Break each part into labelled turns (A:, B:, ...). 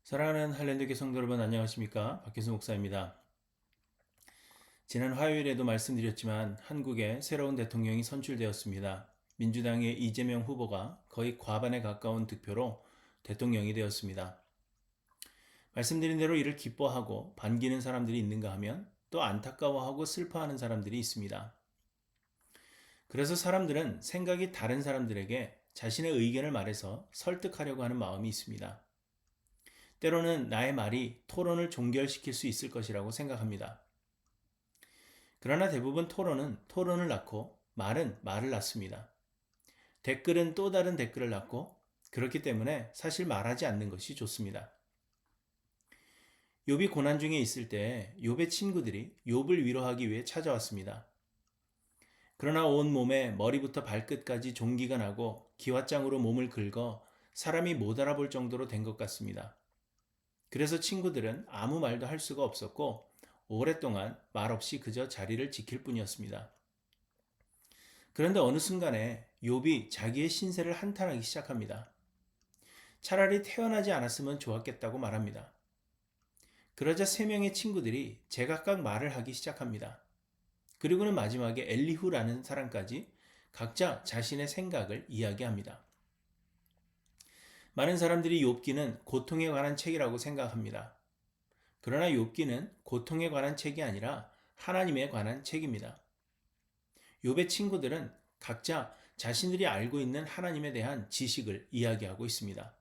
A: 사랑하는 할랜드교 성도 여러분 안녕하십니까? 박혜수 목사입니다. 지난 화요일에도 말씀드렸지만 한국에 새로운 대통령이 선출되었습니다. 민주당의 이재명 후보가 거의 과반에 가까운 득표로 대통령이 되었습니다. 말씀드린 대로 이를 기뻐하고 반기는 사람들이 있는가 하면 또 안타까워하고 슬퍼하는 사람들이 있습니다. 그래서 사람들은 생각이 다른 사람들에게 자신의 의견을 말해서 설득하려고 하는 마음이 있습니다. 때로는 나의 말이 토론을 종결시킬 수 있을 것이라고 생각합니다. 그러나 대부분 토론은 토론을 낳고 말은 말을 낳습니다. 댓글은 또 다른 댓글을 낳고 그렇기 때문에 사실 말하지 않는 것이 좋습니다. 욥이 고난 중에 있을 때 욥의 친구들이 욥을 위로하기 위해 찾아왔습니다. 그러나 온 몸에 머리부터 발끝까지 종기가 나고 기왓장으로 몸을 긁어 사람이 못 알아볼 정도로 된 것 같습니다. 그래서 친구들은 아무 말도 할 수가 없었고 오랫동안 말없이 그저 자리를 지킬 뿐이었습니다. 그런데 어느 순간에 욥이 자기의 신세를 한탄하기 시작합니다. 차라리 태어나지 않았으면 좋았겠다고 말합니다. 그러자 세 명의 친구들이 제각각 말을 하기 시작합니다. 그리고는 마지막에 엘리후라는 사람까지 각자 자신의 생각을 이야기합니다. 많은 사람들이 욥기는 고통에 관한 책이라고 생각합니다. 그러나 욥기는 고통에 관한 책이 아니라 하나님에 관한 책입니다. 욥의 친구들은 각자 자신들이 알고 있는 하나님에 대한 지식을 이야기하고 있습니다.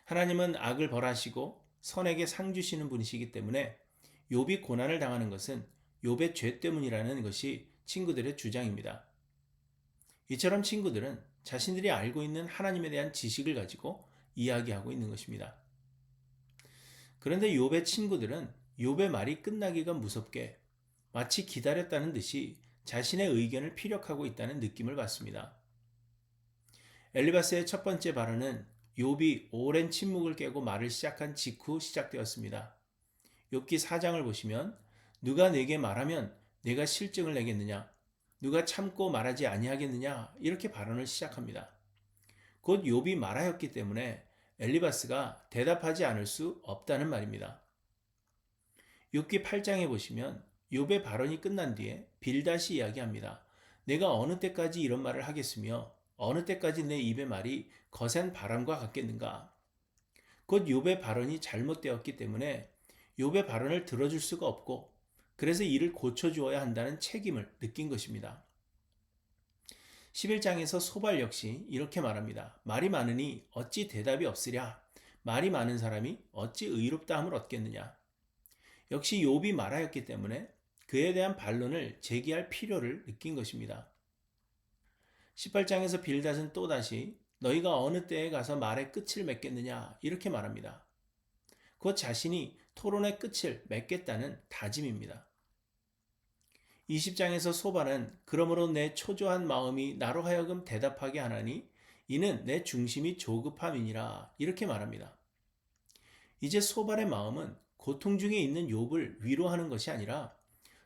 A: 하나님은 악을 벌하시고 선에게 상 주시는 분이시기 때문에 욥이 고난을 당하는 것은 욥의 죄 때문이라는 것이 친구들의 주장입니다. 이처럼 친구들은 자신들이 알고 있는 하나님에 대한 지식을 가지고 이야기하고 있는 것입니다. 그런데 욥의 친구들은 욥의 말이 끝나기가 무섭게 마치 기다렸다는 듯이 자신의 의견을 피력하고 있다는 느낌을 받습니다. 엘리바스의 첫 번째 발언은 욥이 오랜 침묵을 깨고 말을 시작한 직후 시작되었습니다. 욥기 4장을 보시면 누가 내게 말하면 내가 실증을 내겠느냐? 누가 참고 말하지 아니하겠느냐? 이렇게 발언을 시작합니다. 곧 욥이 말하였기 때문에 엘리바스가 대답하지 않을 수 없다는 말입니다. 욥기 8장에 보시면 욥의 발언이 끝난 뒤에 빌닷이 이야기합니다. 내가 어느 때까지 이런 말을 하겠으며 어느 때까지 내 입의 말이 거센 바람과 같겠는가? 곧 욥의 발언이 잘못되었기 때문에 욥의 발언을 들어줄 수가 없고 그래서 이를 고쳐주어야 한다는 책임을 느낀 것입니다. 11장에서 소발 역시 이렇게 말합니다. 말이 많으니 어찌 대답이 없으랴? 말이 많은 사람이 어찌 의롭다함을 얻겠느냐? 역시 욥이 말하였기 때문에 그에 대한 반론을 제기할 필요를 느낀 것입니다. 18장에서 빌닷은 또다시 너희가 어느 때에 가서 말의 끝을 맺겠느냐 이렇게 말합니다. 곧 자신이 토론의 끝을 맺겠다는 다짐입니다. 20장에서 소발은 그러므로 내 초조한 마음이 나로 하여금 대답하게 하나니 이는 내 중심이 조급함이니라 이렇게 말합니다. 이제 소발의 마음은 고통 중에 있는 욥을 위로하는 것이 아니라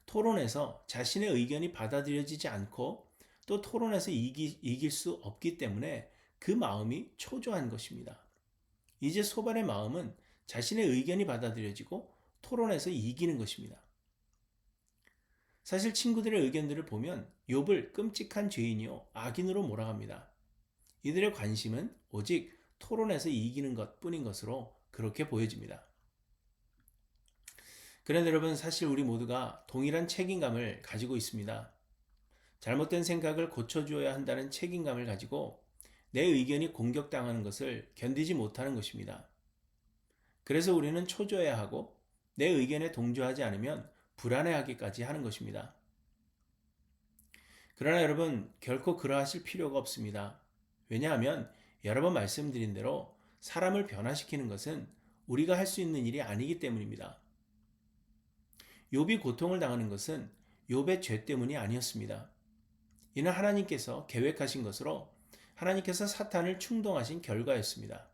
A: 토론에서 자신의 의견이 받아들여지지 않고 또 토론에서 이길 수 없기 때문에 그 마음이 초조한 것입니다. 이제 소발의 마음은 자신의 의견이 받아들여지고 토론에서 이기는 것입니다. 사실 친구들의 의견들을 보면 욥을 끔찍한 죄인이요 악인으로 몰아갑니다. 이들의 관심은 오직 토론에서 이기는 것뿐인 것으로 그렇게 보여집니다. 그런데 여러분 사실 우리 모두가 동일한 책임감을 가지고 있습니다. 잘못된 생각을 고쳐주어야 한다는 책임감을 가지고 내 의견이 공격당하는 것을 견디지 못하는 것입니다. 그래서 우리는 초조해야 하고 내 의견에 동조하지 않으면 불안해하기까지 하는 것입니다. 그러나 여러분 결코 그러하실 필요가 없습니다. 왜냐하면 여러 번 말씀드린 대로 사람을 변화시키는 것은 우리가 할 수 있는 일이 아니기 때문입니다. 욥이 고통을 당하는 것은 욥의 죄 때문이 아니었습니다. 이는 하나님께서 계획하신 것으로 하나님께서 사탄을 충동하신 결과였습니다.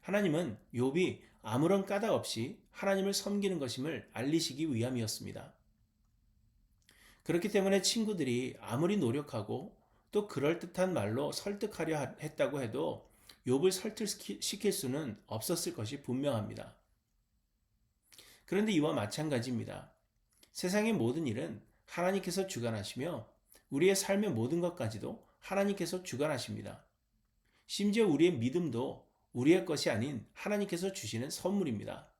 A: 하나님은 욥이 아무런 까닭 없이 하나님을 섬기는 것임을 알리시기 위함이었습니다. 그렇기 때문에 친구들이 아무리 노력하고 또 그럴듯한 말로 설득하려 했다고 해도 욥을 설득시킬 수는 없었을 것이 분명합니다. 그런데 이와 마찬가지입니다. 세상의 모든 일은 하나님께서 주관하시며 우리의 삶의 모든 것까지도 하나님께서 주관하십니다. 심지어 우리의 믿음도 우리의 것이 아닌 하나님께서 주시는 선물입니다.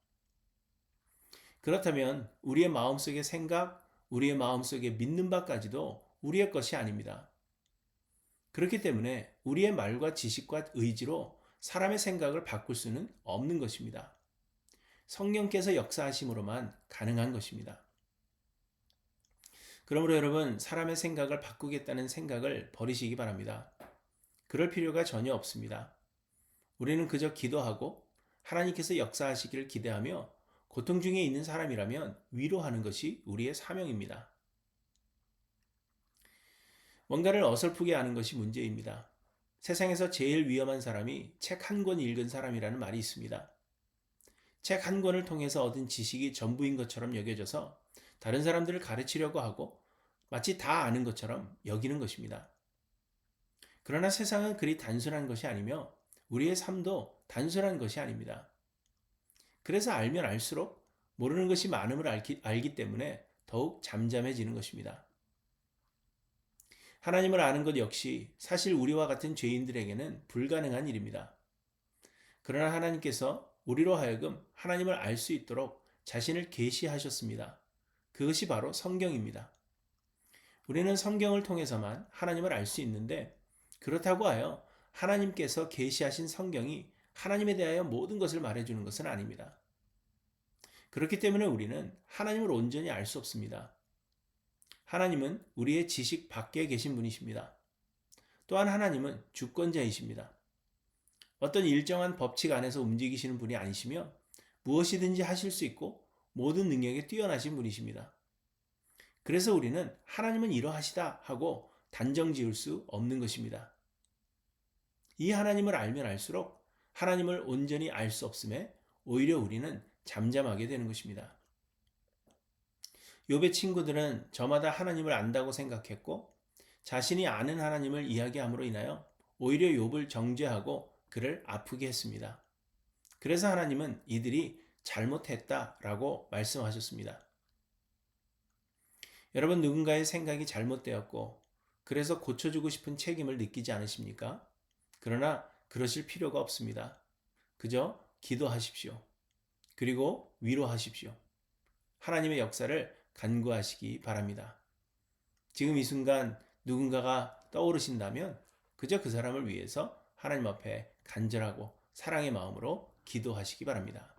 A: 그렇다면 우리의 마음속의 생각, 우리의 마음속에 믿는 바까지도 우리의 것이 아닙니다. 그렇기 때문에 우리의 말과 지식과 의지로 사람의 생각을 바꿀 수는 없는 것입니다. 성령께서 역사하심으로만 가능한 것입니다. 그러므로 여러분, 사람의 생각을 바꾸겠다는 생각을 버리시기 바랍니다. 그럴 필요가 전혀 없습니다. 우리는 그저 기도하고 하나님께서 역사하시기를 기대하며 고통 중에 있는 사람이라면 위로하는 것이 우리의 사명입니다. 뭔가를 어설프게 아는 것이 문제입니다. 세상에서 제일 위험한 사람이 책 한 권 읽은 사람이라는 말이 있습니다. 책 한 권을 통해서 얻은 지식이 전부인 것처럼 여겨져서 다른 사람들을 가르치려고 하고 마치 다 아는 것처럼 여기는 것입니다. 그러나 세상은 그리 단순한 것이 아니며 우리의 삶도 단순한 것이 아닙니다. 그래서 알면 알수록 모르는 것이 많음을 알기 때문에 더욱 잠잠해지는 것입니다. 하나님을 아는 것 역시 사실 우리와 같은 죄인들에게는 불가능한 일입니다. 그러나 하나님께서 우리로 하여금 하나님을 알 수 있도록 자신을 계시하셨습니다. 그것이 바로 성경입니다. 우리는 성경을 통해서만 하나님을 알 수 있는데 그렇다고 하여 하나님께서 계시하신 성경이 하나님에 대하여 모든 것을 말해주는 것은 아닙니다. 그렇기 때문에 우리는 하나님을 온전히 알 수 없습니다. 하나님은 우리의 지식 밖에 계신 분이십니다. 또한 하나님은 주권자이십니다. 어떤 일정한 법칙 안에서 움직이시는 분이 아니시며 무엇이든지 하실 수 있고 모든 능력에 뛰어나신 분이십니다. 그래서 우리는 하나님은 이러하시다 하고 단정 지을 수 없는 것입니다. 이 하나님을 알면 알수록 하나님을 온전히 알 수 없음에 오히려 우리는 잠잠하게 되는 것입니다. 욥의 친구들은 저마다 하나님을 안다고 생각했고 자신이 아는 하나님을 이야기함으로 인하여 오히려 욥을 정죄하고 그를 아프게 했습니다. 그래서 하나님은 이들이 잘못했다라고 말씀하셨습니다. 여러분, 누군가의 생각이 잘못되었고 그래서 고쳐주고 싶은 책임을 느끼지 않으십니까? 그러나 그러실 필요가 없습니다. 그저 기도하십시오. 그리고 위로하십시오. 하나님의 역사를 간구하시기 바랍니다. 지금 이 순간 누군가가 떠오르신다면 그저 그 사람을 위해서 하나님 앞에 간절하고 사랑의 마음으로 기도하시기 바랍니다.